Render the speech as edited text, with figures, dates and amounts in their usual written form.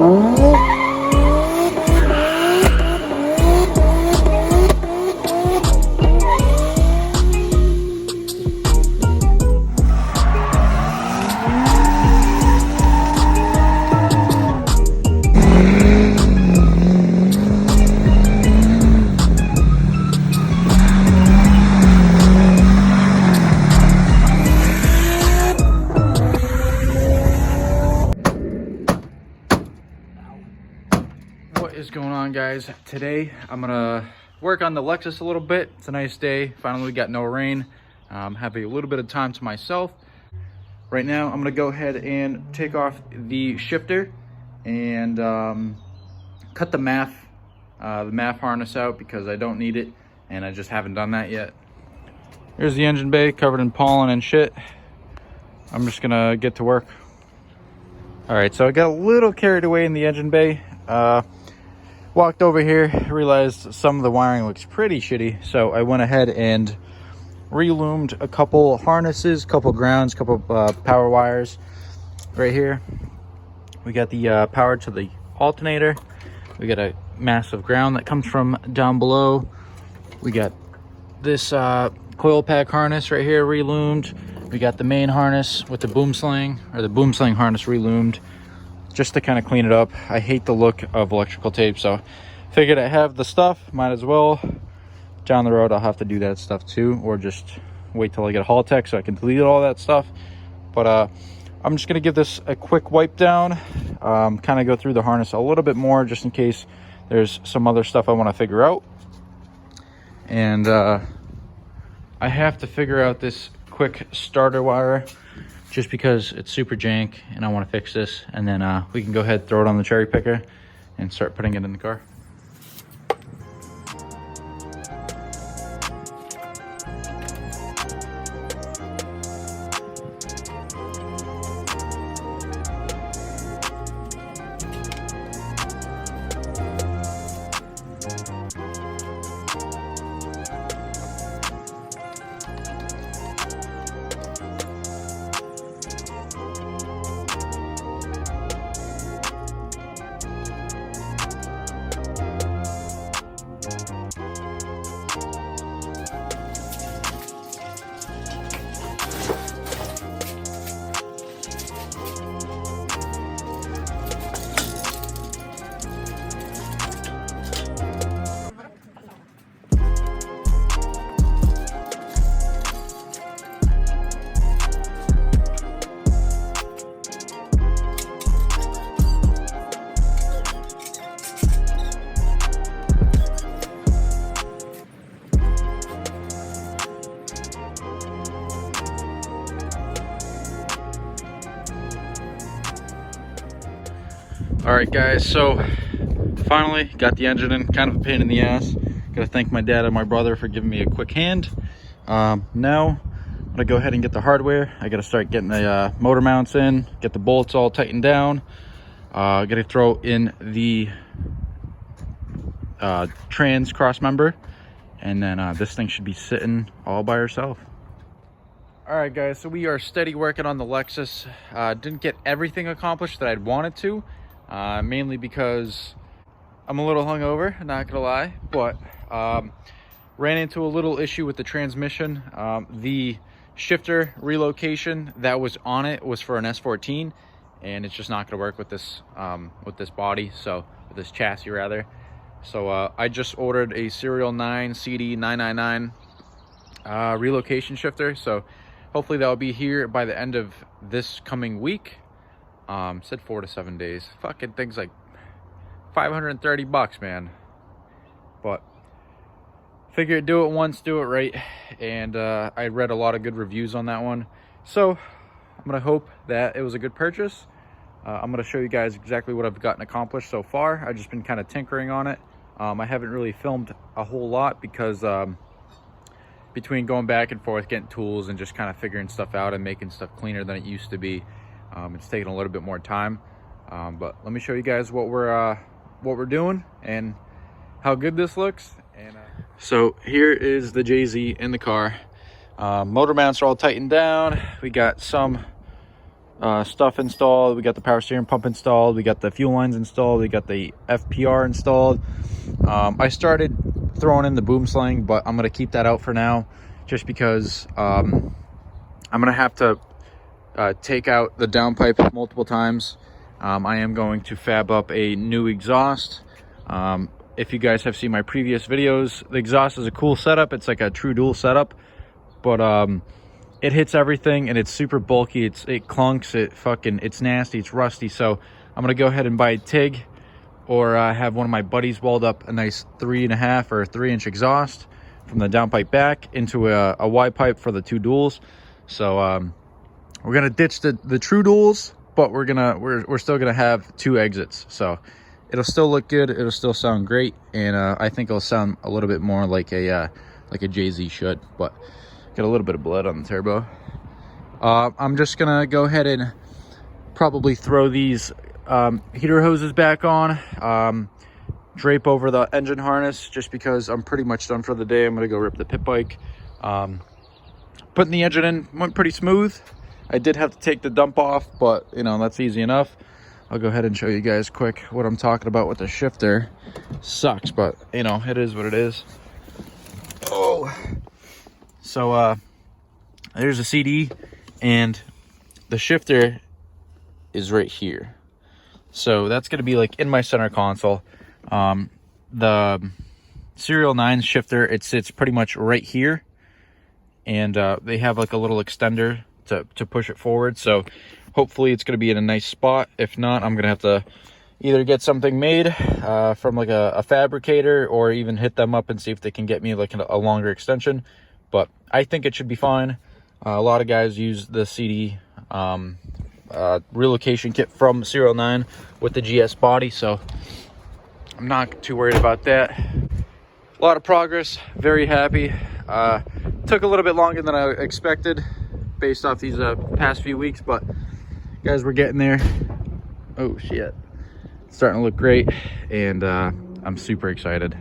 What is going on, guys? Today I'm gonna work on the Lexus a little bit. It's a nice day. Finally, we got no rain. Have a little bit of time to myself. Right now, I'm gonna go ahead and take off the shifter and cut the MAF harness out because I don't need it, and I just haven't done that yet. Here's the engine bay covered in pollen and shit. I'm just gonna get to work. All right, so I got a little carried away in the engine bay. Walked over here, realized some of the wiring looks pretty shitty, so I went ahead and reloomed a couple harnesses, couple grounds, couple power wires right here. We got the power to the alternator. We got a massive ground that comes from down below. We got this coil pack harness right here reloomed. We got the main harness with the boom sling, or the boom sling harness reloomed, just to kind of clean it up. I hate the look of electrical tape, so figured I have the stuff, might as well. Down the road I'll have to do that stuff too, or just wait till I get a haul tech so I can delete all that stuff. But I'm just gonna give this a quick wipe down, kind of go through the harness a little bit more just in case there's some other stuff I want to figure out. And I have to figure out this quick starter wire just because it's super jank and I want to fix this, and then we can go ahead, throw it on the cherry picker and start putting it in the car. All right, guys, so finally got the engine in. Kind of a pain in the ass. Gotta thank my dad and my brother for giving me a quick hand. Now I'm gonna go ahead and get the hardware. I gotta start getting the motor mounts in, get the bolts all tightened down. Gotta throw in the trans cross member, and then this thing should be sitting all by herself. All right, guys, so we are steady working on the Lexus. Didn't get everything accomplished that I'd wanted to, mainly because I'm a little hungover, not gonna lie, but ran into a little issue with the transmission. The shifter relocation that was on it was for an S14, and it's just not gonna work with this body, so with this chassis rather. So I just ordered a Serial 9 CD999 relocation shifter, so hopefully that'll be here by the end of this coming week. Said 4 to 7 days. Fucking things like $530, man. But figure do it once, do it right. And I read a lot of good reviews on that one, so I'm gonna hope that it was a good purchase. I'm gonna show you guys exactly what I've gotten accomplished so far. I've just been kind of tinkering on it. I haven't really filmed a whole lot because between going back and forth, getting tools, and just kind of figuring stuff out and making stuff cleaner than it used to be, it's taking a little bit more time. But let me show you guys what we're doing and how good this looks. And so here is the JZ in the car. Motor mounts are all tightened down. We got some stuff installed. We got the power steering pump installed. We got the fuel lines installed. We got the FPR installed. I started throwing in the boom sling, but I'm going to keep that out for now just because I'm going to have to take out the downpipe multiple times. I am going to fab up a new exhaust. If you guys have seen my previous videos, the exhaust is a cool setup. It's like a true dual setup, but it hits everything and it's super bulky. It clunks, it's nasty, it's rusty. So I'm gonna go ahead and buy a TIG, or have one of my buddies weld up a nice 3.5 or 3-inch exhaust from the downpipe back into a Y pipe for the 2 duals. So we're gonna ditch the true duals, but we're still gonna have 2 exits. So it'll still look good, it'll still sound great, and I think it'll sound a little bit more like a JZ should. But got a little bit of blood on the turbo. I'm just gonna go ahead and probably throw these heater hoses back on, drape over the engine harness, just because I'm pretty much done for the day. I'm gonna go rip the pit bike. Putting the engine in went pretty smooth. I did have to take the dump off, but you know, that's easy enough. I'll go ahead and show you guys quick what I'm talking about with the shifter. Sucks, but you know, it is what it is. Oh, so there's a CD, and the shifter is right here. So that's going to be like in my center console. The Serial 9 shifter, it sits pretty much right here, and they have like a little extender to push it forward. So hopefully it's going to be in a nice spot. If not, I'm going to have to either get something made from like a fabricator, or even hit them up and see if they can get me like a longer extension. But I think it should be fine. A lot of guys use the CD relocation kit from Serial 9 with the GS body, so I'm not too worried about that. A lot of progress, very happy. Took a little bit longer than I expected based off these past few weeks, but guys, we're getting there. Oh shit, it's starting to look great, and I'm super excited.